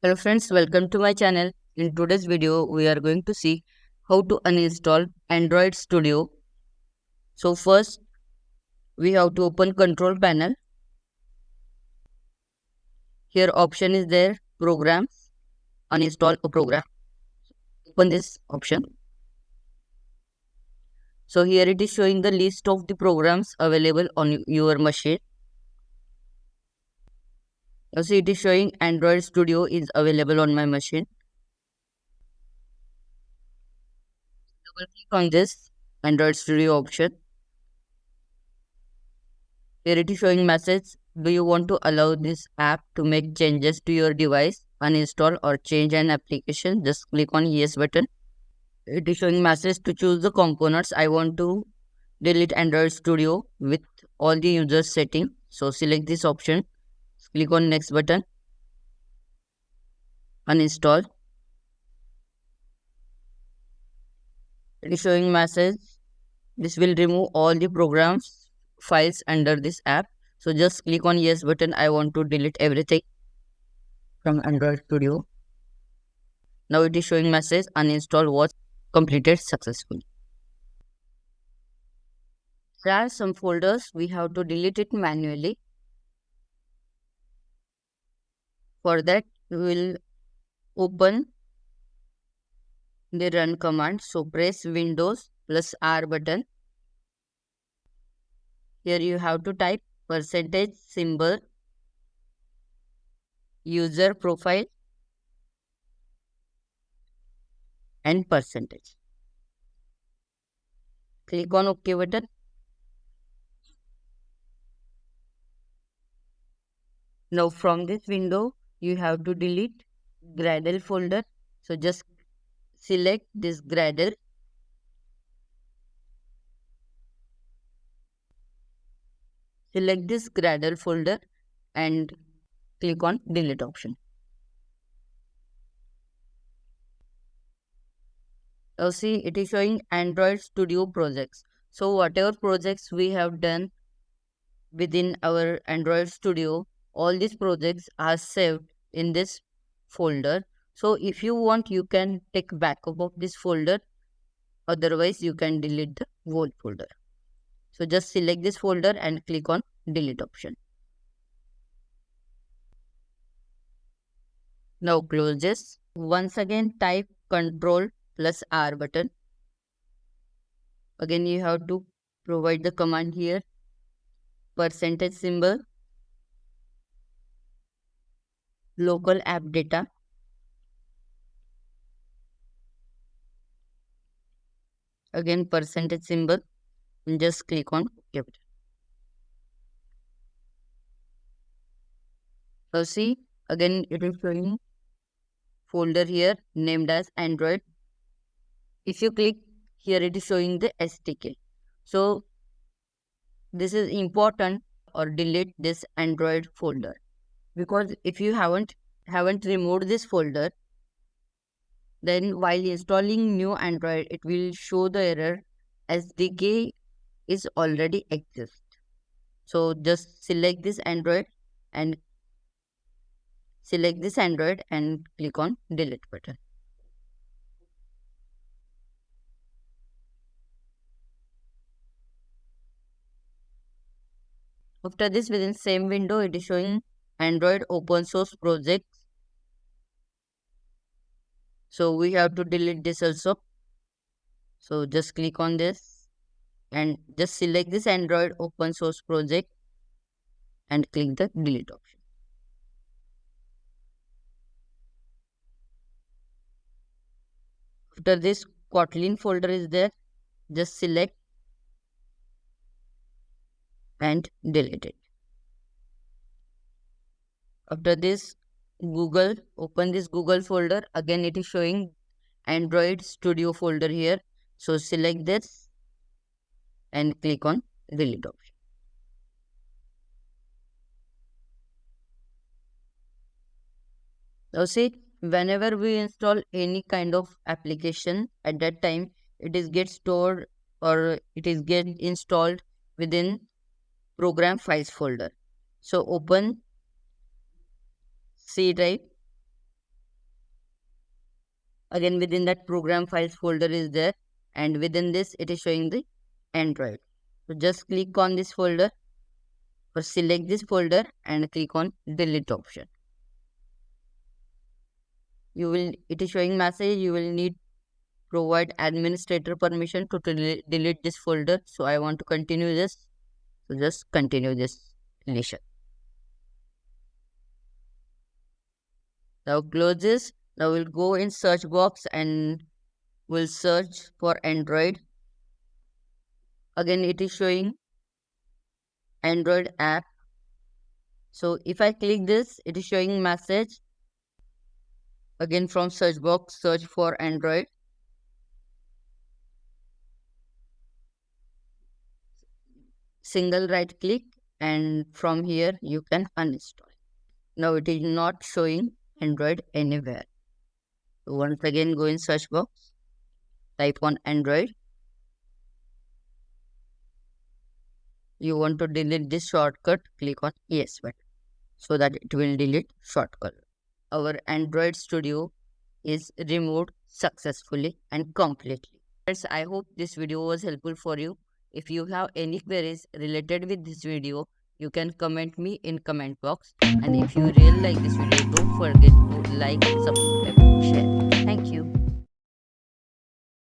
Hello friends, welcome to my channel. In today's video, we are going to see how to uninstall Android Studio. So first, we have to open control panel. Here option is there, programs, uninstall a program. Open this option. So here it is showing the list of the programs available on your machine. You see it is showing Android Studio is available on my machine. Double click on this Android Studio option. Here it is showing message. Do you want to allow this app to make changes to your device, uninstall or change an application? Just click on yes button. It is showing message to choose the components. I want to delete Android Studio with all the users setting. So select this option. Click on next button. Uninstall. It is showing message. This will remove all the programs files under this app. So just click on yes button. I want to delete everything from Android Studio. Now it is showing message uninstall was completed successfully. There are some folders we have to delete it manually. For that we will open the run command. So press Windows plus R button. Here you have to type %, user profile and percentage. Click on OK button. Now from this window you have to delete Gradle folder. So just select this Gradle. Select this Gradle folder and click on delete option. Now see it is showing Android Studio projects. So whatever projects we have done within our Android Studio, all these projects are saved in this folder. So if you want, you can take backup of this folder. Otherwise, you can delete the whole folder. So just select this folder and click on delete option. Now close this. Once again type Ctrl plus R button. Again you have to provide the command here. %, local app data, again %, and just click on OK. So see again it is showing folder here named as Android. If you click here, it is showing the SDK. So this is important, or delete this Android folder, because if you haven't removed this folder, then while installing new Android it will show the error SDK is already exist. So just select this Android and click on delete button. After this, within same window, it is showing Android open source projects. So we have to delete this also. So just click on this and just select this Android open source project and click the delete option. After this, Kotlin folder is there. Just select and delete it. After this, open this Google folder. Again, it is showing Android Studio folder here. So select this and click on delete option. Now see, whenever we install any kind of application, at that time it is get stored or it is get installed within program files folder. So open C drive Again, within that program files folder is there, and within this it is showing the Android. So just click on this folder or select this folder and click on delete option. It is showing message you will need provide administrator permission to delete this folder. So I want to continue this. So just continue this deletion. Now close this. Now we'll go in search box and we'll search for Android. Again, it is showing Android app. So if I click this, it is showing message. Again, from search box, search for Android. Single right click, and from here you can uninstall. Now it is not showing Android anywhere. So once again, go in search box, type on Android. You want to delete this shortcut, click on yes button so that it will delete shortcut. Our Android Studio is removed successfully and completely. Friends, I hope this video was helpful for you. If you have any queries related with this video, you can comment me in comment box. And if you really like this video, don't forget to like, subscribe, share.